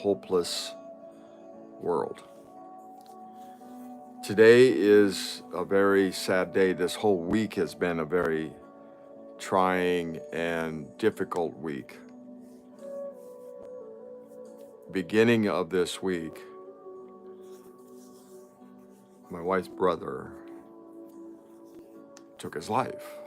hopeless world. Today is a very sad day. This whole week has been a very trying and difficult week. Beginning of this week, my wife's brother took his life.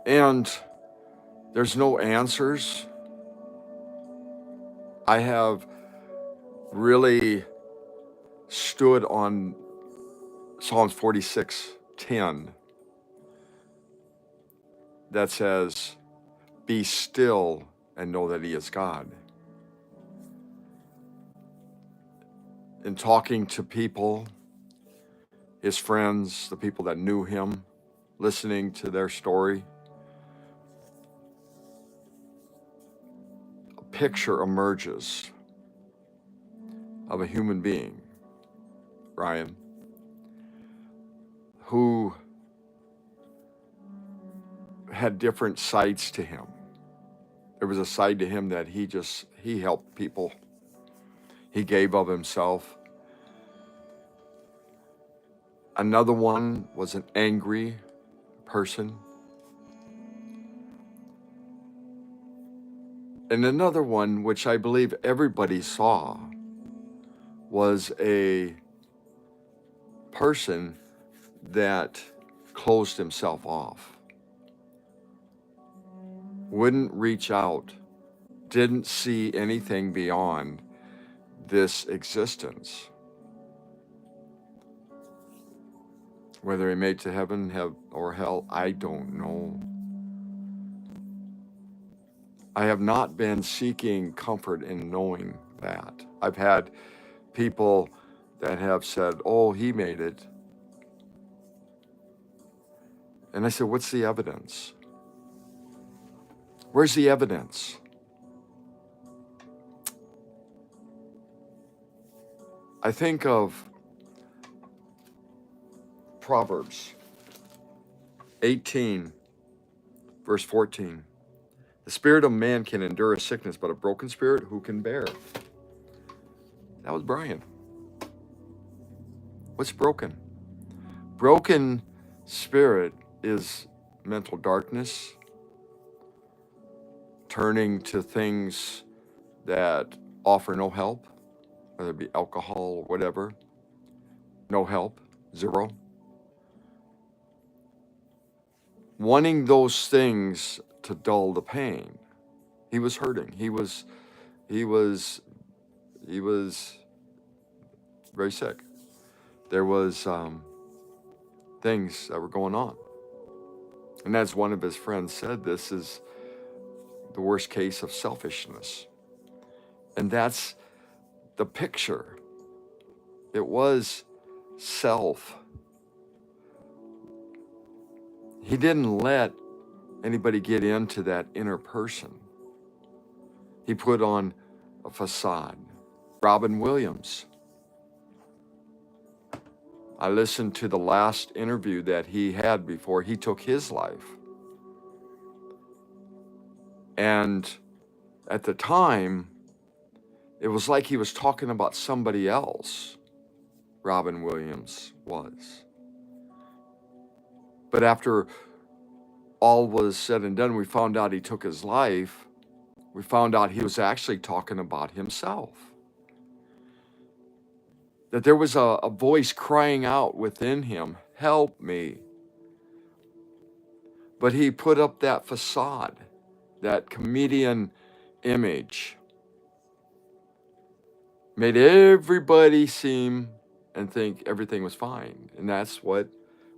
And there's no answers. I have really stood on Psalms 46:10 that says, "Be still and know that He is God." In talking to people, his friends, the people that knew him, listening to their story, a picture emerges of a human being, Ryan, who had different sides to him. There was a side to him that he helped people. He gave of himself. Another one was an angry person. And another one, which I believe everybody saw, was a person that closed himself off, wouldn't reach out, didn't see anything beyond this existence. Whether he made to heaven or hell, I don't know. I have not been seeking comfort in knowing that. I've had people that have said, "Oh, he made it." And I said, "What's the evidence? Where's the evidence?" I think of Proverbs 18, verse 14. "The spirit of man can endure a sickness, but a broken spirit who can bear?" That was Brian. What's broken? Broken spirit is mental darkness, turning to things that offer no help, whether it be alcohol or whatever. No help, zero. Wanting those things to dull the pain. He was hurting. He was very sick. There was things that were going on. And as one of his friends said, this is the worst case of selfishness. And that's the picture. It was self. He didn't let anybody get into that inner person. He put on a facade. Robin Williams. I listened to the last interview that he had before he took his life. And at the time, it was like he was talking about somebody else, Robin Williams was. But after all was said and done, we found out he took his life. We found out he was actually talking about himself. That there was a voice crying out within him, "Help me." But he put up that facade, that comedian image, made everybody seem and think everything was fine. And that's what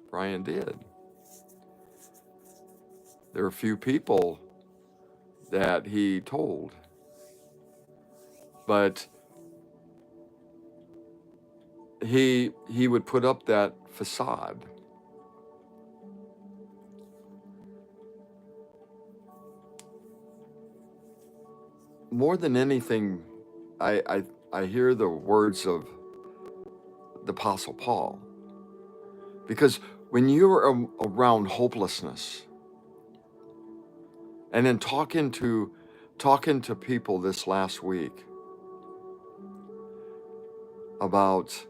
Brian did. There were a few people that he told, but he would put up that facade. More than anything, I hear the words of the Apostle Paul. Because when you're around hopelessness, and then talking to talking to people this last week about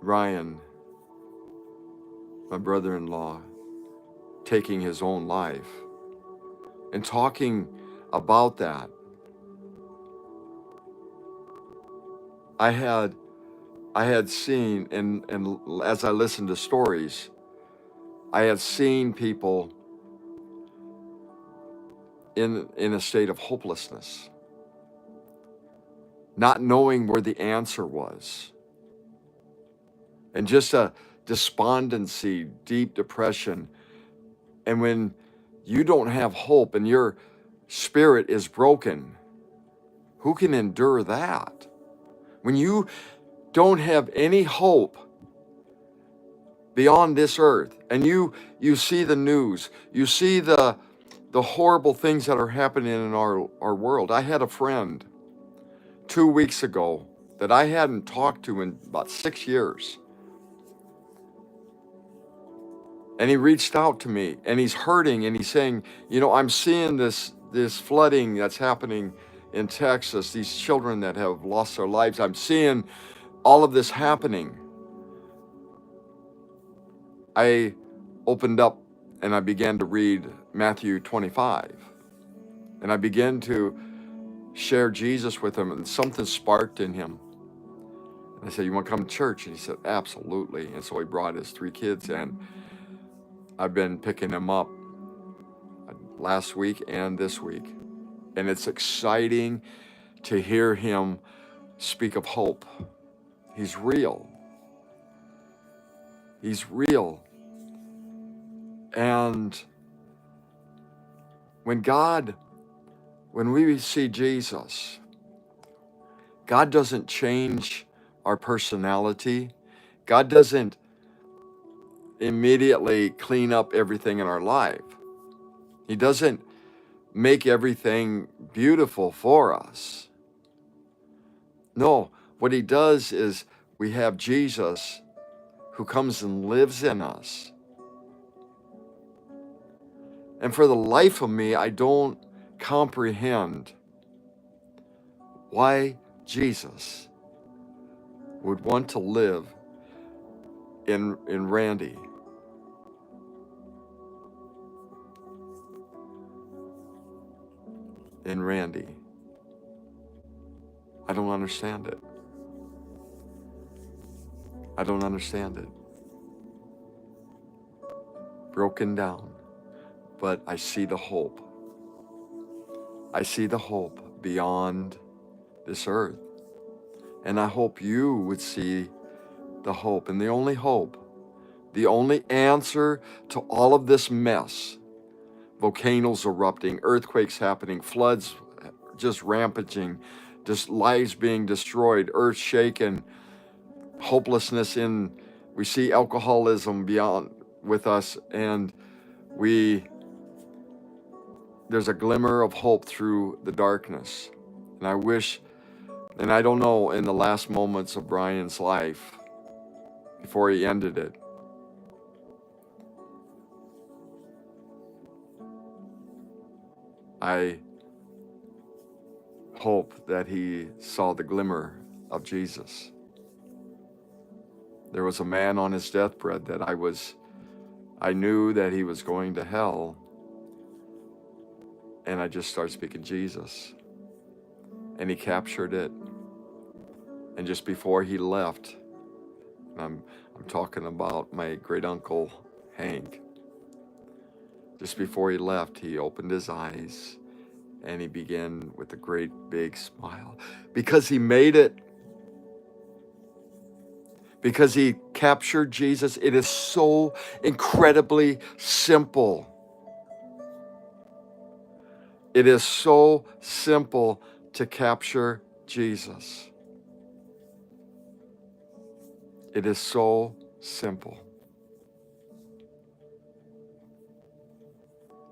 Ryan, my brother-in-law, taking his own life, and talking about that, I had seen, and as I listened to stories, I had seen people in a state of hopelessness, not knowing where the answer was, and just a despondency, deep depression. And when you don't have hope and your spirit is broken, who can endure that? When you don't have any hope beyond this earth, and you see the news, you see the horrible things that are happening in our world. I had a friend 2 weeks ago that I hadn't talked to in about 6 years. And he reached out to me, and he's hurting, and he's saying, I'm seeing this flooding that's happening in Texas, these children that have lost their lives. I'm seeing all of this happening. I opened up and I began to read Matthew 25. And I began to share Jesus with him, and something sparked in him. And I said, "You want to come to church?" And he said, "Absolutely." And so he brought his 3 kids, and I've been picking them up last week and this week. And it's exciting to hear him speak of hope. He's real. He's real. And when we see Jesus, God doesn't change our personality. God doesn't immediately clean up everything in our life. He doesn't make everything beautiful for us. No, what he does is we have Jesus who comes and lives in us. And for the life of me, I don't comprehend why Jesus would want to live in Randy. In Randy. I don't understand it. I don't understand it. Broken down. But I see the hope. I see the hope beyond this earth. And I hope you would see the hope. And the only hope, the only answer to all of this mess, volcanoes erupting, earthquakes happening, floods just rampaging, just lives being destroyed, earth shaken, hopelessness we see alcoholism beyond with us, and there's a glimmer of hope through the darkness. And I wish, and I don't know, in the last moments of Brian's life, before he ended it, I hope that he saw the glimmer of Jesus. There was a man on his deathbed that I knew that he was going to hell, and I just started speaking Jesus, and he captured it. And just before he left, I'm talking about my great uncle Hank. Just before he left, he opened his eyes and he began with a great big smile because he made it. Because he captured Jesus. It is so incredibly simple. It is so simple to capture Jesus. It is so simple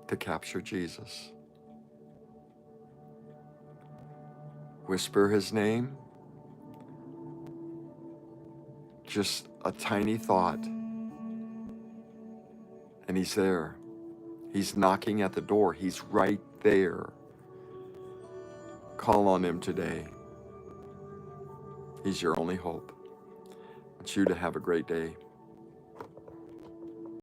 to capture Jesus. Whisper his name. Just a tiny thought. And he's there. He's knocking at the door. He's right there. Call on him today. He's your only hope. I want you to have a great day.